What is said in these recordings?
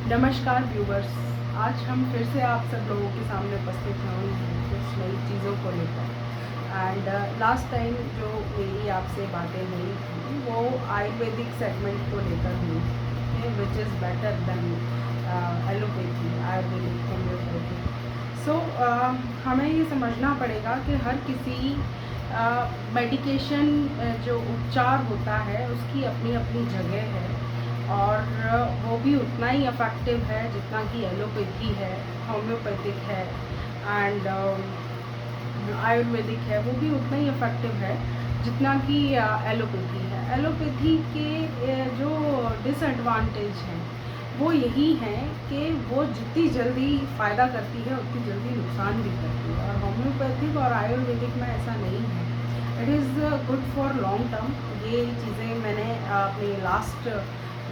नमस्कार व्यूवर्स, आज हम फिर से आप सब लोगों के सामने उपस्थित हुए हैं कुछ नई चीज़ों को लेकर। एंड लास्ट टाइम जो मेरी आपसे बातें हुई थी वो आयुर्वेदिक सेगमेंट को लेकर हुई थी, which is better than allopathy, ayurvedic, homeopathy. So हमें ये समझना पड़ेगा कि हर किसी मेडिकेशन जो उपचार होता है उसकी अपनी अपनी जगह है, और वो भी उतना ही इफ़ेक्टिव है जितना कि एलोपैथी है, होम्योपैथिक है एंड आयुर्वेदिक है, वो भी उतना ही इफ़ेक्टिव है जितना कि एलोपैथी है। एलोपैथी के जो डिसएडवांटेज हैं वो यही हैं कि वो जितनी जल्दी फ़ायदा करती है उतनी जल्दी नुकसान भी करती है, और होम्योपैथिक और आयुर्वेदिक में ऐसा नहीं है। It is good for long term. ये चीज़ें मैंने अपनी लास्ट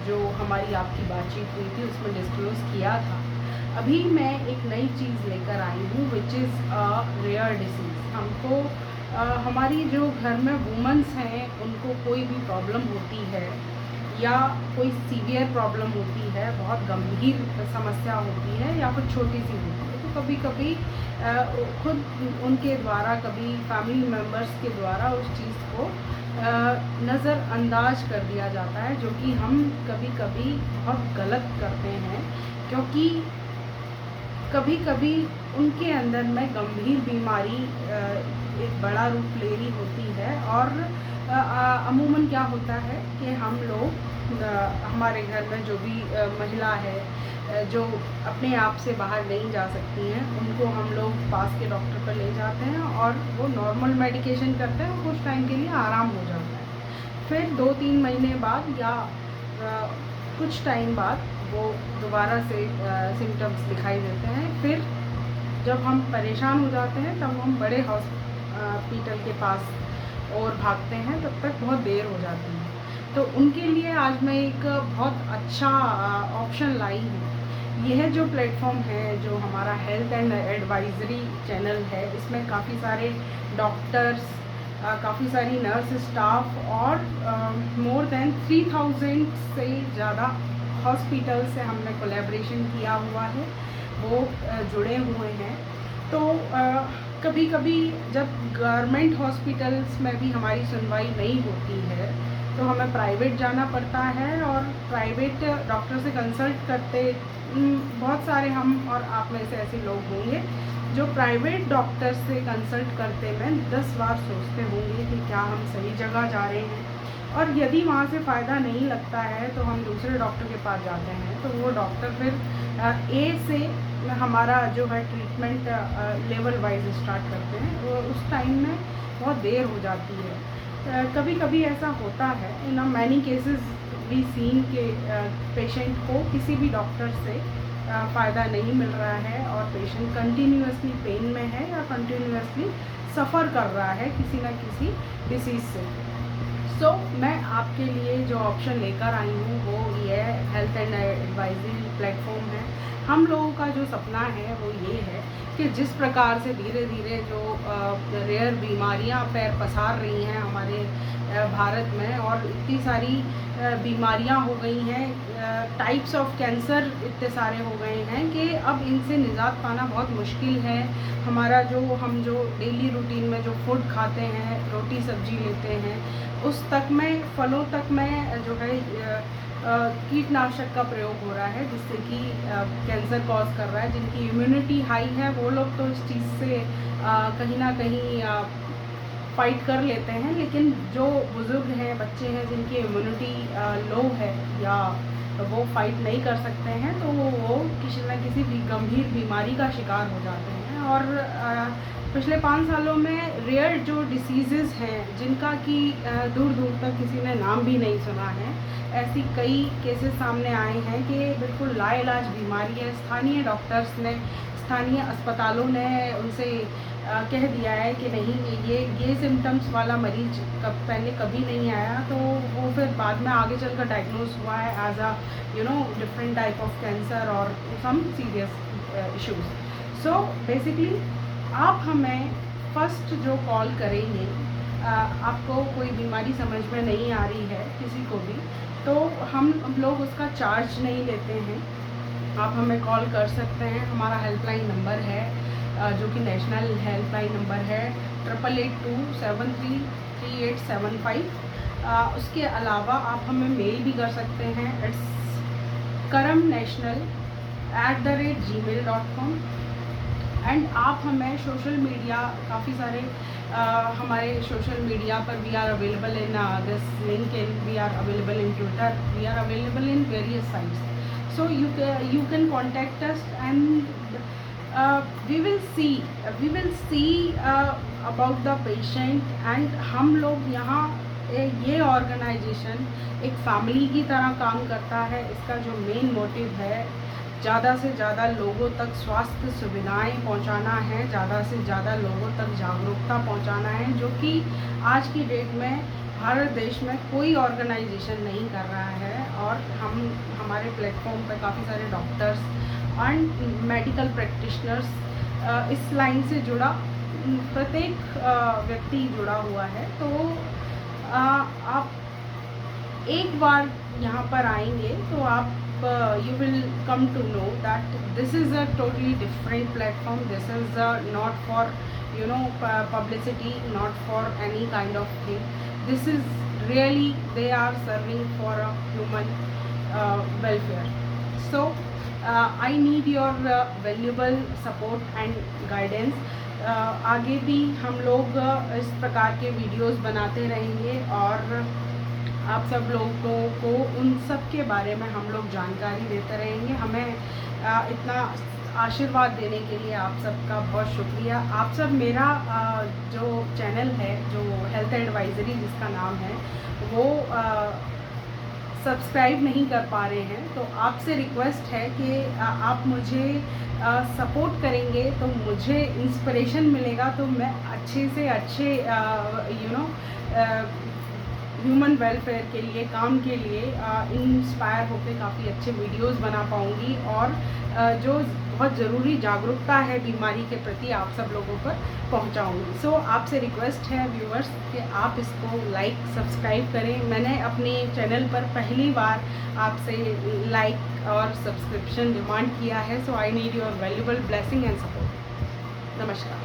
जो हमारी आपकी बातचीत हुई थी उसमें डिस्क्लोज़ किया था। अभी मैं एक नई चीज़ लेकर आई हूँ विच इज़ रेयर डिसीज़। हमको हमारी जो घर में वुमेंस हैं उनको कोई भी प्रॉब्लम होती है या कोई सीवियर प्रॉब्लम होती है, बहुत गंभीर समस्या होती है या फिर छोटी सी होती है, तो कभी कभी खुद उनके द्वारा, कभी फैमिली मेम्बर्स के द्वारा उस चीज़ को नज़रअंदाज कर दिया जाता है, जो कि हम कभी कभी बहुत गलत करते हैं, क्योंकि कभी कभी उनके अंदर में गंभीर बीमारी एक बड़ा रूप ले रही होती है। और अमूमन क्या होता है कि हम लोग हमारे घर में जो भी महिला है जो अपने आप से बाहर नहीं जा सकती हैं, उनको हम लोग पास के डॉक्टर पर ले जाते हैं और वो नॉर्मल मेडिकेशन करते हैं, कुछ टाइम के लिए आराम हो जाता है। फिर 2-3 महीने बाद या कुछ टाइम बाद वो दोबारा से सिम्टम्स दिखाई देते हैं। फिर जब हम परेशान हो जाते हैं तब हम बड़े हॉस्पिटल के पास और भागते हैं, तब तक बहुत देर हो जाती है। तो उनके लिए आज मैं एक बहुत अच्छा ऑप्शन लाई हूँ। यह जो प्लेटफॉर्म है, जो हमारा हेल्थ एंड एडवाइजरी चैनल है, इसमें काफ़ी सारे डॉक्टर्स, काफ़ी सारी नर्स स्टाफ और मोर देन 3000 से ज़्यादा हॉस्पिटल से हमने कोलैबोरेशन किया हुआ है, वो जुड़े हुए हैं। तो कभी कभी जब गवर्नमेंट हॉस्पिटल्स में भी हमारी सुनवाई नहीं होती है तो हमें प्राइवेट जाना पड़ता है, और प्राइवेट डॉक्टर से कंसल्ट करते बहुत सारे हम और आप में से ऐसे लोग होंगे जो प्राइवेट डॉक्टर से कंसल्ट करते में 10 बार सोचते होंगे कि क्या हम सही जगह जा रहे हैं। और यदि वहाँ से फ़ायदा नहीं लगता है तो हम दूसरे डॉक्टर के पास जाते हैं, तो वो डॉक्टर फिर ए से हमारा जो है ट्रीटमेंट लेवल वाइज स्टार्ट करते हैं, वो उस टाइम में बहुत देर हो जाती है। कभी कभी ऐसा होता है, in many cases we seen के पेशेंट को किसी भी डॉक्टर से फ़ायदा नहीं मिल रहा है और पेशेंट कंटिन्यूसली पेन में है या कंटिन्यूसली सफ़र कर रहा है किसी न किसी डिसीज़ से। सो मैं आपके लिए जो ऑप्शन लेकर आई हूँ वो ये हेल्थ एंड एडवाइजरी प्लेटफॉर्म है। हम लोगों का जो सपना है वो ये है कि जिस प्रकार से धीरे धीरे जो रेयर बीमारियां पैर पसार रही हैं हमारे भारत में, और इतनी सारी बीमारियां हो गई हैं, टाइप्स ऑफ कैंसर इतने सारे हो गए हैं कि अब इनसे निजात पाना बहुत मुश्किल है। हमारा हम जो डेली रूटीन में जो फूड खाते हैं, रोटी सब्जी लेते हैं, उस तक में, फलों तक में जो है कीटनाशक का प्रयोग हो रहा है, जिससे कि कैंसर कॉज कर रहा है। जिनकी इम्यूनिटी हाई है वो लोग तो इस चीज़ से कहीं ना कहीं फाइट कर लेते हैं, लेकिन जो बुज़ुर्ग हैं, बच्चे हैं, जिनकी इम्यूनिटी लो है या वो फाइट नहीं कर सकते हैं, तो वो किसी न किसी भी गंभीर बीमारी का शिकार हो जाते हैं। और पिछले 5 सालों में रेयर जो डिसीज़ेज़ हैं जिनका कि दूर दूर तक किसी ने नाम भी नहीं सुना है, ऐसी कई केसेस सामने आए हैं कि बिल्कुल लाइलाज बीमारी है। स्थानीय डॉक्टर्स ने, स्थानीय अस्पतालों ने उनसे कह दिया है कि नहीं, ये सिम्टम्स वाला मरीज पहले कभी नहीं आया, तो वो फिर बाद में आगे चलकर डायग्नोज हुआ है as a different type of cancer और some serious issues. So basically आप हमें फर्स्ट जो कॉल करेंगे, आपको कोई बीमारी समझ में नहीं आ रही है किसी को भी, तो हम लोग उसका चार्ज नहीं लेते हैं। आप हमें कॉल कर सकते हैं। हमारा हेल्पलाइन नंबर है जो कि नेशनल हेल्पलाइन नंबर है 8827333875। उसके अलावा आप हमें मेल भी कर सकते हैं, इट्स karamnational@gmail.com। एंड आप हमें सोशल मीडिया काफ़ी सारे हमारे सोशल मीडिया पर we are available in this LinkedIn, we are available in Twitter, we are available in various sites. So you can contact us and we will see about the patient। and हम लोग यहाँ ये organisation एक family की तरह काम करता है। इसका जो मेन मोटिव है ज़्यादा से ज़्यादा लोगों तक स्वास्थ्य सुविधाएं पहुंचाना है, ज़्यादा से ज़्यादा लोगों तक जागरूकता पहुंचाना है, जो कि आज की डेट में भारत देश में कोई ऑर्गेनाइजेशन नहीं कर रहा है। और हम हमारे प्लेटफॉर्म पर काफ़ी सारे डॉक्टर्स एंड मेडिकल प्रैक्टिशनर्स इस लाइन से जुड़ा प्रत्येक व्यक्ति जुड़ा हुआ है। तो आप एक बार यहाँ पर आएंगे तो आप you will come to know that this is a totally different platform. This is not for publicity, not for any kind of thing. This is really they are serving for a human welfare. So I need your valuable support and guidance. आगे भी हम लोग इस प्रकार के videos बनाते रहेंगे और आप सब लोगों को उन सब के बारे में हम लोग जानकारी देते रहेंगे। हमें इतना आशीर्वाद देने के लिए आप सबका बहुत शुक्रिया। आप सब मेरा जो चैनल है, जो हेल्थ एडवाइजरी जिसका नाम है, वो सब्सक्राइब नहीं कर पा रहे हैं। तो आपसे रिक्वेस्ट है कि आप मुझे सपोर्ट करेंगे तो मुझे इंस्पिरेशन मिलेगा, तो मैं अच्छे से अच्छे ह्यूमन वेलफेयर के लिए, काम के लिए इंस्पायर होकर काफ़ी अच्छे वीडियोस बना पाऊँगी और जो बहुत ज़रूरी जागरूकता है बीमारी के प्रति आप सब लोगों पर पहुंचाऊंगी। सो आपसे रिक्वेस्ट है व्यूअर्स कि आप इसको लाइक सब्सक्राइब करें। मैंने अपने चैनल पर पहली बार आपसे लाइक और सब्सक्रिप्शन डिमांड किया है। So I need your valuable blessing and support. नमस्कार।